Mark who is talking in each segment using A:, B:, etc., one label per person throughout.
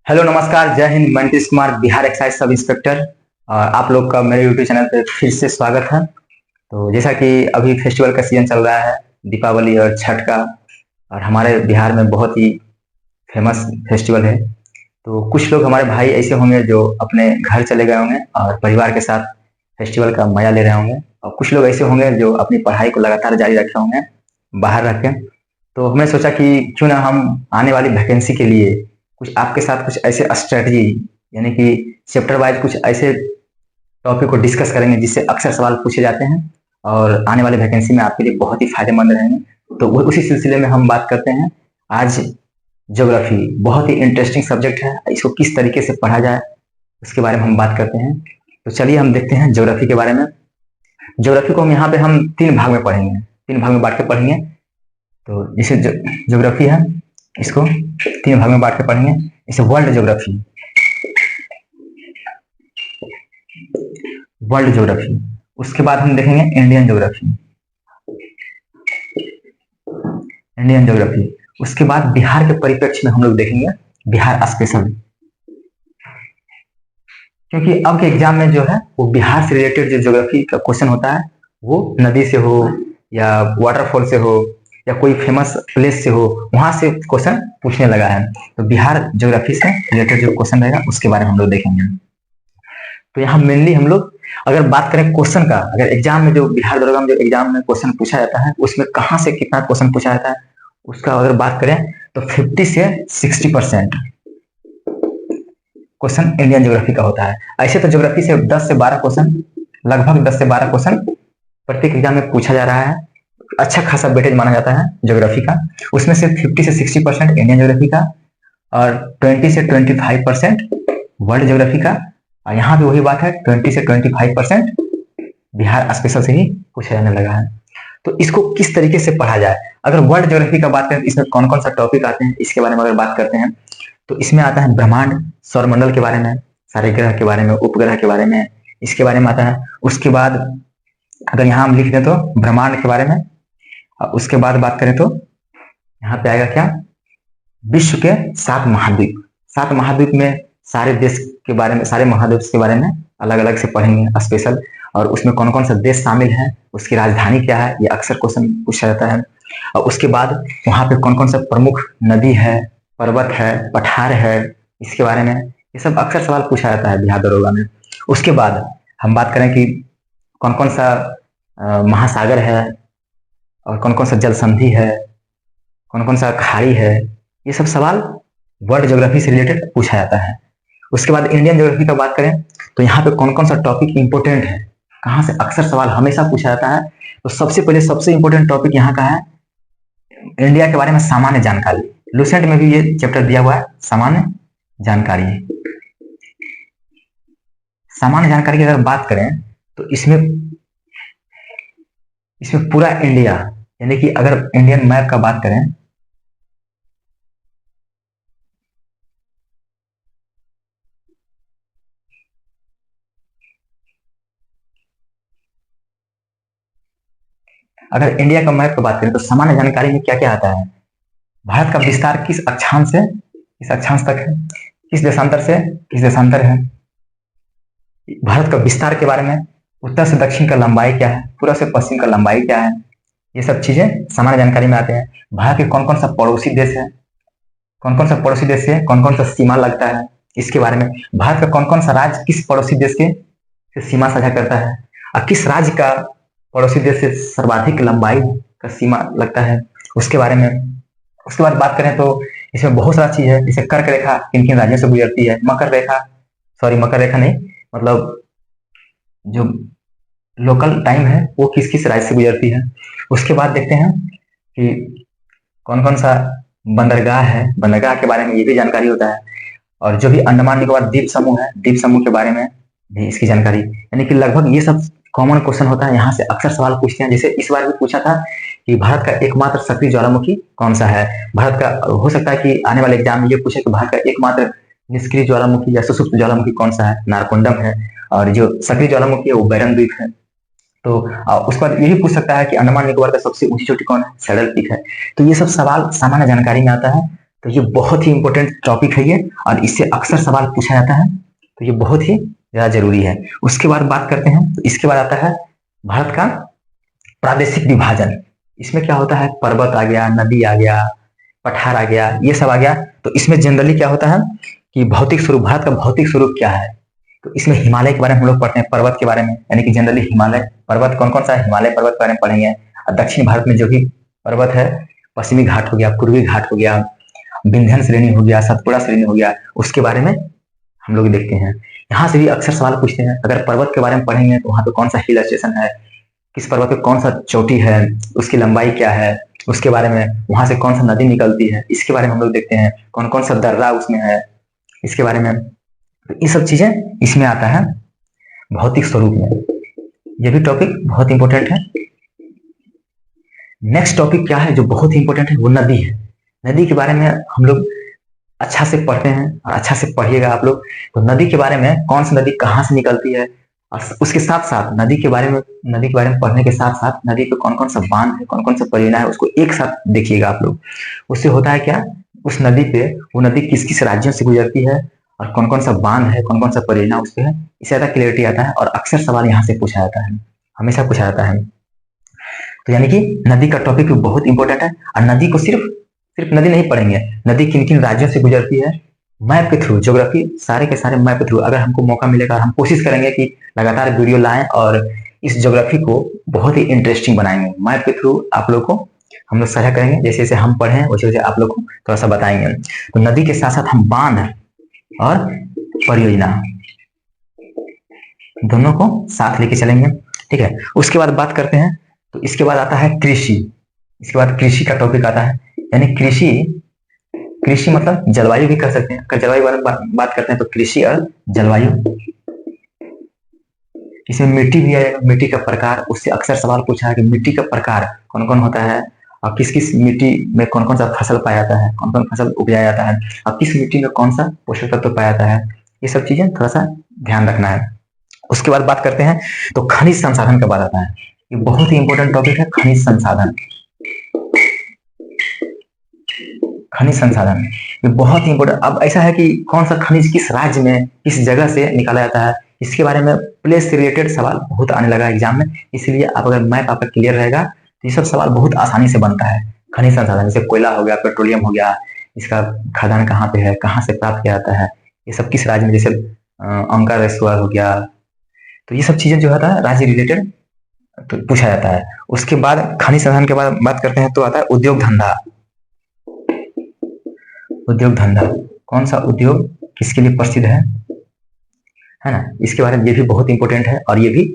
A: Hello नमस्कार, जय हिंद। मैं Nitish Kumar, Bihar excise sub inspector. आप लोग का मेरे यूट्यूब चैनल पे फिर से स्वागत है। तो जैसा कि अभी फेस्टिवल का सीजन चल रहा है, दीपावली और छठ का, और हमारे बिहार में बहुत ही फेमस फेस्टिवल है। तो कुछ लोग हमारे भाई ऐसे होंगे जो अपने घर चले गए होंगे और परिवार के साथ फेस्टिवल का मजा ले रहे होंगे, और कुछ लोग ऐसे होंगे जो अपनी पढ़ाई को लगातार जारी रखे होंगे बाहर रखे। तो हमने सोचा कि क्यों ना हम आने वाली वैकेंसी के लिए कुछ आपके साथ कुछ ऐसे स्ट्रेटजी, यानी कि चैप्टर वाइज कुछ ऐसे टॉपिक को डिस्कस करेंगे जिससे अक्सर सवाल पूछे जाते हैं और आने वाले वैकेंसी में आपके लिए बहुत ही फायदेमंद रहेंगे। तो वो उसी सिलसिले में हम बात करते हैं आज। ज्योग्राफी बहुत ही इंटरेस्टिंग सब्जेक्ट है, इसको किस तरीके से पढ़ा जाए उसके बारे में हम बात करते हैं। तो चलिए हम देखते हैं ज्योग्राफी के बारे में। ज्योग्राफी को हम तीन भाग में पढ़ेंगे, तीन भाग में बांट के पढ़ेंगे। तो जैसे ज्योग्राफी है, इसको तीन भाग में बांट के पढ़ेंगे। इसे वर्ल्ड ज्योग्राफी, उसके बाद हम देखेंगे इंडियन ज्योग्राफी, उसके बाद बिहार के परिप्रेक्ष्य में हम लोग देखेंगे बिहार स्पेशल। क्योंकि अब के एग्जाम में जो है वो बिहार से रिलेटेड जो ज्योग्राफी का क्वेश्चन होता है, वो नदी से हो या वाटरफॉल से हो या कोई फेमस प्लेस से हो, वहां से क्वेश्चन पूछने लगा है। तो बिहार ज्योग्राफी से रिलेटेड जो क्वेश्चन रहेगा उसके बारे में हम लोग देखेंगे। तो यहाँ मेनली हम लोग अगर बात करें क्वेश्चन का, अगर एग्जाम में जो बिहार दरोगा में जो एग्जाम में क्वेश्चन पूछा जाता है उसमें कहाँ से कितना क्वेश्चन पूछा जाता है, उसका अगर बात करें तो 50 से 60% क्वेश्चन इंडियन ज्योग्राफी का होता है। ऐसे तो ज्योग्राफी से 10 से 12 क्वेश्चन, लगभग 10 से 12 क्वेश्चन प्रत्येक एग्जाम में पूछा जा रहा है। अच्छा खासा वेटेज माना जाता है ज्योग्राफी का। उसमें से 50 से 60% इंडियन ज्योग्राफी का और 20 से 25% वर्ल्ड ज्योग्राफी का। और यहाँ पे वही बात है, 20 से 25% बिहार स्पेशल से ही पूछा जाने लगा है। तो इसको किस तरीके से पढ़ा जाए, अगर वर्ल्ड ज्योग्राफी का बात करें तो इसमें कौन कौन सा टॉपिक आते हैं इसके बारे में अगर बात करते हैं तो इसमें आता है ब्रह्मांड, सौरमंडल के बारे में, सारे ग्रह के बारे में, उपग्रह के बारे में, इसके बारे में आता है। उसके बाद अगर यहाँ हम लिख दें तो ब्रह्मांड के बारे में, और उसके बाद बात करें तो यहाँ पे आएगा क्या, विश्व के 7 महाद्वीप। 7 महाद्वीप में सारे देश के बारे में, सारे महाद्वीप के बारे में अलग अलग से पढ़ेंगे स्पेशल। और उसमें कौन कौन सा देश शामिल है, उसकी राजधानी क्या है, ये अक्सर क्वेश्चन पूछा जाता है। और उसके बाद वहां पे कौन कौन सा प्रमुख नदी है, पर्वत है, पठार है, इसके बारे में ये सब अक्सर सवाल पूछा जाता है बिहार दरोगा में। उसके बाद हम बात करें कि कौन कौन सा महासागर है और कौन कौन सा जल संधि है, कौन कौन सा खाड़ी है, ये सब सवाल वर्ल्ड ज्योग्राफी से रिलेटेड पूछा जाता है। उसके बाद इंडियन ज्योग्राफी का बात करें तो यहाँ पे कौन कौन सा टॉपिक इंपोर्टेंट है, कहाँ से अक्सर सवाल हमेशा पूछा जाता है। तो सबसे पहले सबसे इंपोर्टेंट टॉपिक यहाँ का है इंडिया के बारे में सामान्य जानकारी। लुसेंट में भी ये चैप्टर दिया हुआ है, सामान्य जानकारी। सामान्य जानकारी की अगर बात करें तो इसमें पूरा इंडिया, यानी कि अगर इंडियन मैप का बात करें, अगर इंडिया का मैप की बात करें तो सामान्य जानकारी में क्या क्या आता है, भारत का विस्तार किस अक्षांश से किस अक्षांश तक है, किस देशांतर से किस देशांतर है, भारत का विस्तार के बारे में, उत्तर से दक्षिण का लंबाई क्या है, पूर्व से पश्चिम का लंबाई क्या है, ये सब चीजें सामान्य जानकारी में आते हैं। भारत के कौन कौन सा पड़ोसी देश है, कौन कौन सा पड़ोसी देश से कौन कौन सा सीमा लगता है, इसके बारे में। भारत का कौन कौन सा राज्य किस पड़ोसी देश के से सीमा साझा करता है, और किस राज्य का पड़ोसी देश से सर्वाधिक लंबाई का सीमा लगता है, उसके बारे में। उसके बाद बात करें तो इसमें बहुत सारा चीज है, जैसे कर्क रेखा किन किन राज्यों से गुजरती है, मकर रेखा नहीं, मतलब जो लोकल टाइम है वो किस किस राज्य से गुजरती है। उसके बाद देखते हैं कि कौन कौन सा बंदरगाह है, बंदरगाह के बारे में ये भी जानकारी होता है। और जो भी अंडमान निकोबार द्वीप समूह है, द्वीप समूह के बारे में भी इसकी जानकारी, यानी कि लगभग ये सब कॉमन क्वेश्चन होता है, यहाँ से अक्सर सवाल पूछते हैं। जैसे इस बार भी पूछा था कि भारत का एकमात्र सक्रिय ज्वालामुखी कौन सा है। भारत का हो सकता है कि आने वाले एग्जाम में ये पूछे कि भारत का एकमात्र निष्क्रिय ज्वालामुखी या सुषुप्त ज्वालामुखी कौन सा है, नारकोंडम है। और जो सक्रिय ज्वालामुखी है वो बैरन द्वीप है। तो उसके बाद यही पूछ सकता है कि अंडमान निकोबार का सबसे ऊंची चोटी कौन है, सैडल पीक है। तो ये सब सवाल सामान्य जानकारी में आता है। तो ये बहुत ही इंपॉर्टेंट टॉपिक है ये, और इससे अक्सर सवाल पूछा जाता है, तो ये बहुत ही ज्यादा जरूरी है। उसके बाद बात करते हैं, तो इसके बाद आता है भारत का प्रादेशिक विभाजन। इसमें क्या होता है, पर्वत आ गया, नदी आ गया, पठार आ गया, ये सब आ गया। तो इसमें जनरली क्या होता है कि भौतिक स्वरूप, भारत का भौतिक स्वरूप क्या है, तो इसमें हिमालय के बारे में हम लोग पढ़ते हैं, पर्वत के बारे में, यानी कि जनरली हिमालय पर्वत कौन कौन सा है, हिमालय पर्वत के बारे में पढ़ेंगे। और दक्षिण भारत में जो भी पर्वत है, पश्चिमी घाट हो गया, पूर्वी घाट हो गया, विंध्य श्रेणी हो गया, सतपुड़ा श्रेणी हो गया, उसके बारे में हम लोग देखते हैं। यहाँ से भी अक्सर सवाल पूछते हैं, अगर पर्वत के बारे में पढ़ेंगे तो वहां पे कौन सा हिल स्टेशन है, किस पर्वत पे कौन सा चोटी है, उसकी लंबाई क्या है, उसके बारे में, वहां से कौन सा नदी निकलती है, इसके बारे में हम लोग देखते हैं, कौन कौन सा दर्रा उसमें है, इसके बारे में। तो ये सब चीजें इसमें आता है भौतिक स्वरूप में। ये भी टॉपिक बहुत इंपॉर्टेंट है। नेक्स्ट टॉपिक क्या है जो बहुत ही इंपॉर्टेंट है, वो नदी है। नदी के बारे में हम लोग अच्छा से पढ़ते हैं, और अच्छा से पढ़िएगा आप लोग। तो नदी के बारे में, कौन सी नदी कहाँ से निकलती है, और उसके साथ साथ नदी के बारे में पढ़ने के साथ साथ नदी पे कौन कौन सा बांध है, कौन कौन सा परियोजना है, उसको एक साथ देखिएगा आप लोग। उससे होता है क्या, उस नदी पे, वो नदी किस किस राज्यों से गुजरती है, और कौन कौन सा बांध है, कौन कौन सा परियोजना उस पे है, इससे ज्यादा क्लियरिटी आता है। और अक्सर सवाल यहाँ से पूछा जाता है, हमेशा पूछा जाता है। तो यानी कि नदी का टॉपिक भी बहुत इंपॉर्टेंट है। और नदी को सिर्फ नदी नहीं पढ़ेंगे, नदी किन किन राज्यों से गुजरती है, मैप के थ्रू, ज्योग्राफी सारे के सारे मैप के थ्रू, अगर हमको मौका मिलेगा हम कोशिश करेंगे कि लगातार वीडियो लाएं और इस ज्योग्राफी को बहुत ही इंटरेस्टिंग बनाएंगे। मैप के थ्रू आप लोग को हम लोग साझा करेंगे, जैसे जैसे हम पढ़े वैसे वैसे आप लोग को थोड़ा सा बताएंगे। तो नदी के साथ साथ हम बांध और परियोजना दोनों को साथ लेके चलेंगे, ठीक है। उसके बाद बात करते हैं, तो इसके बाद आता है कृषि। इसके बाद कृषि का टॉपिक आता है, यानी कृषि मतलब जलवायु भी कर सकते हैं। अगर जलवायु बारे में बात करते हैं तो कृषि और जलवायु, इसमें मिट्टी भी है, मिट्टी का प्रकार, उससे अक्सर सवाल पूछा है कि मिट्टी का प्रकार कौन कौन होता है, और किस किस मिट्टी में कौन कौन सा फसल पाया जाता है, कौन कौन फसल उपजाया जाता है, और किस मिट्टी में कौन सा पोषक तत्व पाया जाता है, ये सब चीजें थोड़ा सा ध्यान रखना है। उसके बाद बात करते हैं तो खनिज संसाधन का बात आता है। ये बहुत ही इंपॉर्टेंट टॉपिक है, खनिज संसाधन। खनिज संसाधन ये बहुत ही इंपॉर्टेंट। अब ऐसा है कि कौन सा खनिज किस राज्य में, किस जगह से निकाला जाता है, इसके बारे में प्लेस से रिलेटेड सवाल बहुत आने लगा एग्जाम में। इसलिए आप अगर मैप आपका क्लियर रहेगा तो ये सब सवाल बहुत आसानी से बनता है। खनिज संसाधन जैसे कोयला हो गया, पेट्रोलियम हो गया, इसका खदान कहाँ पे है, कहाँ से प्राप्त किया जाता है, ये सब किस राज्य में, जैसे अंकार रेस्टोर हो गया, तो ये सब चीजें जो होता है राज्य रिलेटेड तो पूछा जाता है। उसके बाद खनिज संसाधन के बाद बात करते हैं तो आता है उद्योग धंधा। उद्योग धंधा, कौन सा उद्योग किसके लिए प्रसिद्ध है ना, इसके बारे में ये भी बहुत इंपॉर्टेंट है। और ये भी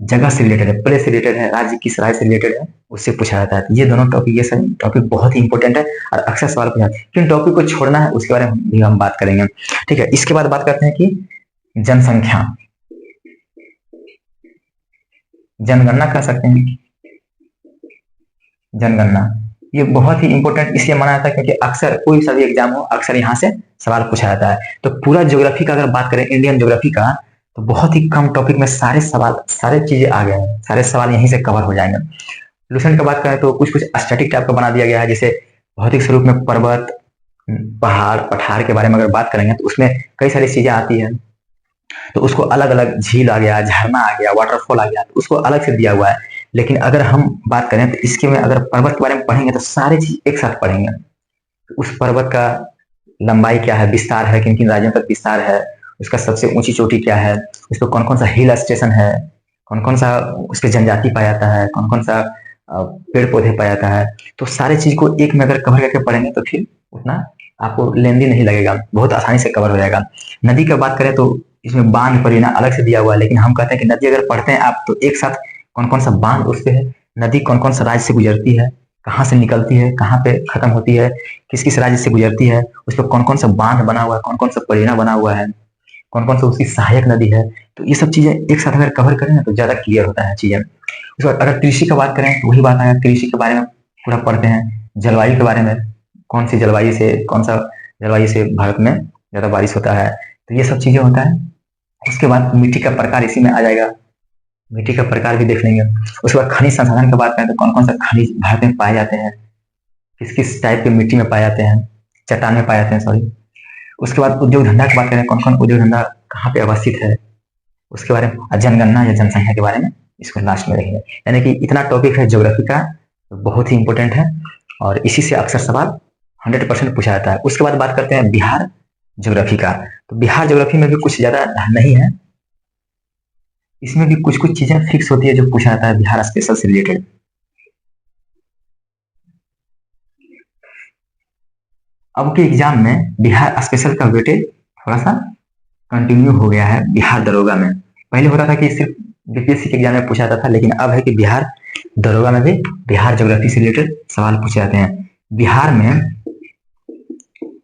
A: जगह से रिलेटेड है, प्लेस से रिलेटेड है, राज्य किस राज्य से रिलेटेड है उससे पूछा जाता है। ये दोनों टॉपिक, ये सभी टॉपिक बहुत ही इंपॉर्टेंट है और अक्सर सवाल पूछा है। किन टॉपिक को छोड़ना है उसके बारे में भी हम बात करेंगे, ठीक है। इसके बाद बात करते हैं कि जनसंख्या, जनगणना कर सकते हैं। जनगणना ये बहुत ही इंपॉर्टेंट इसलिए माना जाता है क्योंकि अक्सर कोई सा भी एग्जाम हो, अक्सर यहाँ से सवाल पूछा जाता है। तो पूरा ज्योग्राफी का अगर बात करें, इंडियन ज्योग्राफी का, तो बहुत ही कम टॉपिक में सारे सवाल, सारे चीजें आ गए हैं, सारे सवाल यहीं से कवर हो जाएंगे। सोल्यूशन की बात करें तो कुछ कुछ स्टैटिक टाइप का बना दिया गया है, जैसे भौतिक स्वरूप में पर्वत, पहाड़, पठार के बारे में अगर बात करेंगे तो उसमें कई सारी चीजें आती है। तो उसको अलग अलग, झील आ गया, झरना आ गया, वाटरफॉल आ गया, तो उसको अलग से दिया हुआ है। लेकिन अगर हम बात करें तो इसके में अगर पर्वत के बारे में पढ़ेंगे तो सारी चीज एक साथ पढ़ेंगे। उस पर्वत का लंबाई क्या है, विस्तार है, किन किन राज्यों तक विस्तार है, उसका सबसे ऊंची चोटी क्या है, उस पर कौन कौन सा हिल स्टेशन है, कौन कौन सा उस पर जनजाति पाया जाता है, कौन कौन सा पेड़ पौधे पाया जाता है। तो सारे चीज को एक में अगर कवर करके पढ़ेंगे तो फिर उतना आपको लेंदी नहीं लगेगा, बहुत आसानी से कवर हो जाएगा। नदी की बात करें तो इसमें बांध परियोजना अलग से दिया हुआ है, लेकिन हम कहते हैं कि नदी अगर पढ़ते हैं आप तो एक साथ कौन कौन सा बांध उस पे है, नदी कौन कौन सा राज्य से गुजरती है, कहाँ से निकलती है, कहाँ पे खत्म होती है, किस किस राज्य से गुजरती है, उस पर कौन कौन सा बांध बना हुआ है, कौन कौन सा परियोजना बना हुआ है, कौन कौन सा उसकी सहायक नदी है। तो ये सब चीजें एक साथ अगर कवर करें ना तो ज्यादा क्लियर होता है चीजें। उसके बाद अगर कृषि की बात करें तो वही बात आया, कृषि के बारे में पूरा पढ़ते हैं। जलवायु के बारे में, कौन सी जलवायु से, कौन सा जलवायु से भारत में ज्यादा बारिश होता है, तो ये सब चीजें होता है। उसके बाद मिट्टी का प्रकार इसी में आ जाएगा, मिट्टी का प्रकार भी देख लेंगे। उसके बाद खनिज संसाधन की बात करें तो कौन कौन सा खनिज भारत में पाए जाते हैं, किस किस टाइप के मिट्टी में पाए जाते हैं, चट्टान में पाए जाते हैं, सॉरी। उसके बाद उद्योग धंधा की बात करें, कौन कौन उद्योग धंधा कहाँ पे अवस्थित है, उसके बारे में, जनगणना या जनसंख्या के बारे में, इसको लास्ट में रहेंगे। यानी कि इतना टॉपिक है ज्योग्राफी का, बहुत ही इंपॉर्टेंट है और इसी से अक्सर सवाल 100% पूछा जाता है। उसके बाद बात करते हैं बिहार ज्योग्राफी का। तो बिहार ज्योग्राफी में भी कुछ ज्यादा नहीं है, इसमें भी कुछ कुछ चीजें फिक्स होती है जो पूछा जाता है बिहार स्पेशल से रिलेटेड। अब के एग्जाम में बिहार स्पेशल का वेटेज थोड़ा सा कंटिन्यू हो गया है बिहार दरोगा में। पहले होता था कि सिर्फ बीपीएससी के एग्जाम में पूछा जाता था, लेकिन अब है कि बिहार दरोगा में भी बिहार ज्योग्राफी से रिलेटेड सवाल पूछे जाते हैं। बिहार में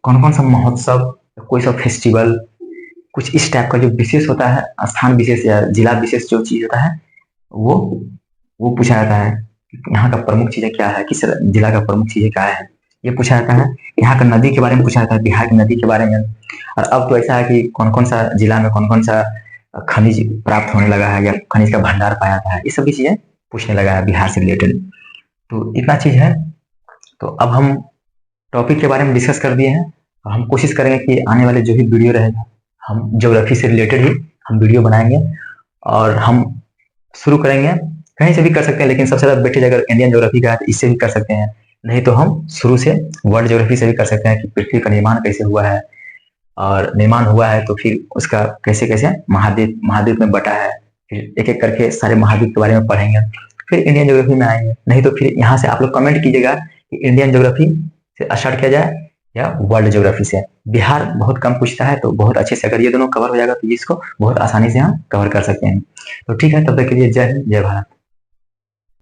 A: कौन कौन सा महोत्सव, कोई सा फेस्टिवल, कुछ इस टाइप का जो विशेष होता है, स्थान विशेष या जिला विशेष जो चीज होता है वो पूछा जाता है। यहाँ का प्रमुख चीजें क्या है, किस जिला का प्रमुख चीजें क्या है, ये पूछा जाता है। यहाँ का नदी के बारे में पूछा जाता है, बिहार की नदी के बारे में। और अब तो ऐसा है कि कौन कौन सा जिला में कौन कौन सा खनिज प्राप्त होने लगा है या खनिज का भंडार पाया जाता है, ये सभी चीजें पूछने लगा है बिहार से रिलेटेड। तो इतना चीज है। तो अब हम टॉपिक के बारे में डिस्कस कर दिए हैं और हम कोशिश करेंगे कि आने वाले जो भी वीडियो रहेगा हम ज्योग्राफी से रिलेटेड ही हम वीडियो बनाएंगे और हम शुरू करेंगे, कहीं से भी कर सकते हैं, लेकिन सबसे ज्यादा वेटेज अगर इंडियन ज्योग्राफी का है तो इससे भी कर सकते हैं, नहीं तो हम शुरू से वर्ल्ड ज्योग्राफी से भी कर सकते हैं कि पृथ्वी का निर्माण कैसे हुआ है, और निर्माण हुआ है तो फिर उसका कैसे कैसे महाद्वीप महाद्वीप में बटा है, फिर एक एक करके सारे महाद्वीप के बारे में पढ़ेंगे, फिर इंडियन ज्योग्राफी में आएंगे। नहीं तो फिर यहाँ से आप लोग कमेंट कीजिएगा कि इंडियन ज्योग्राफी से स्टार्ट किया जाए या वर्ल्ड ज्योग्राफी से। बिहार बहुत कम पूछता है, तो बहुत अच्छे से अगर ये दोनों कवर हो जाएगा तो इसको बहुत आसानी से हम कवर कर सकते हैं। तो ठीक है, तब तक के लिए जय हिंद, जय भारत।